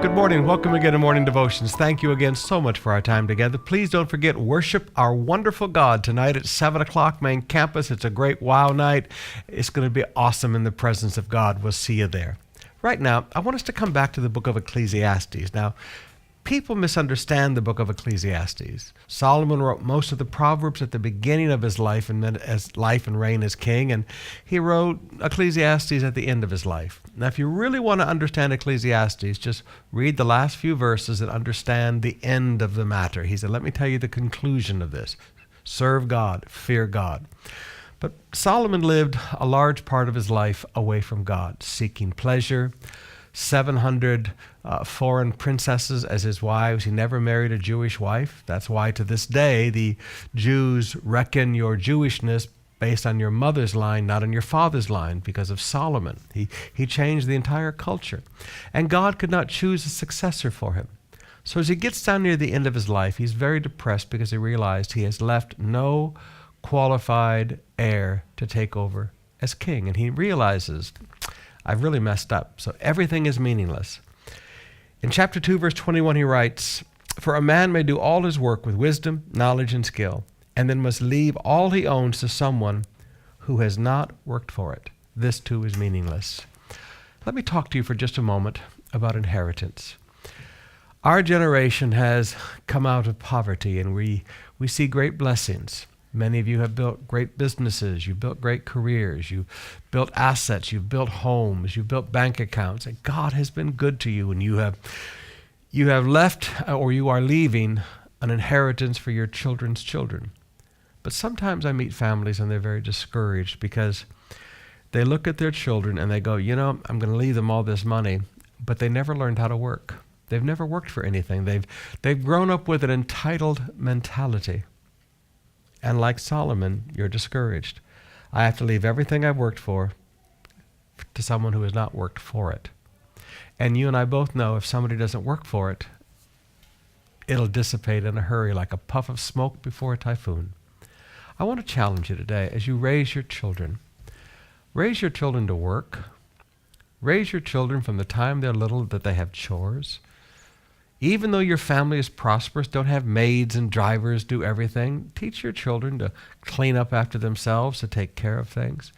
Good morning. Welcome again to Morning Devotions. Thank you again so much for our time together. Please don't forget, worship our wonderful God tonight at 7 o'clock, main campus. It's a great wow night. It's going to be awesome in the presence of God. We'll see you there. Right now, I want us to come back to the book of Ecclesiastes. Now, people misunderstand the book of Ecclesiastes. Solomon wrote most of the Proverbs at the beginning of his life and then as life and reign as king, and he wrote Ecclesiastes at the end of his life. Now, if you really want to understand Ecclesiastes, just read the last few verses and understand the end of the matter. He said, let me tell you the conclusion of this. Serve God, fear God. But Solomon lived a large part of his life away from God, seeking pleasure, 700 foreign princesses as his wives. He never married a Jewish wife. That's why to this day the Jews reckon your Jewishness based on your mother's line, not on your father's line, because of Solomon. He changed the entire culture. And God could not choose a successor for him. So as he gets down near the end of his life, he's very depressed because he realized he has left no qualified heir to take over as king. And he realizes, I've really messed up. So everything is meaningless. In chapter 2, verse 21, he writes, "For a man may do all his work with wisdom, knowledge, and skill, and then must leave all he owns to someone who has not worked for it. This too is meaningless." Let me talk to you for just a moment about inheritance. Our generation has come out of poverty, and we see great blessings. Many of you have built great businesses, you've built great careers, you've built assets, you've built homes, you've built bank accounts, and God has been good to you, and you have left, or you are leaving, an inheritance for your children's children. But sometimes I meet families and they're very discouraged because they look at their children and they go, I'm going to leave them all this money, but they never learned how to work. They've never worked for anything. They've grown up with an entitled mentality. And like Solomon, you're discouraged. I have to leave everything I've worked for to someone who has not worked for it. And you and I both know if somebody doesn't work for it, it'll dissipate in a hurry like a puff of smoke before a typhoon. I want to challenge you today as you raise your children. Raise your children to work. Raise your children from the time they're little that they have chores. Even though your family is prosperous, don't have maids and drivers do everything. Teach your children to clean up after themselves, to take care of things.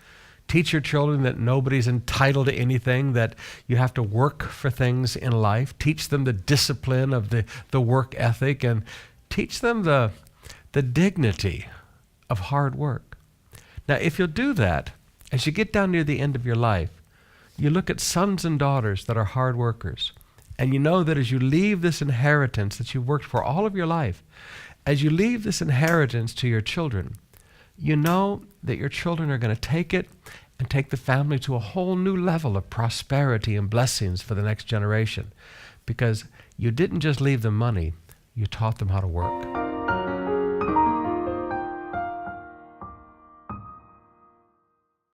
Teach your children that nobody's entitled to anything, that you have to work for things in life. Teach them the discipline of the work ethic, and teach them the dignity of hard work. Now, if you'll do that, as you get down near the end of your life, you look at sons and daughters that are hard workers. And you know that as you leave this inheritance that you've worked for all of your life, as you leave this inheritance to your children, you know that your children are going to take it and take the family to a whole new level of prosperity and blessings for the next generation. Because you didn't just leave them money, you taught them how to work.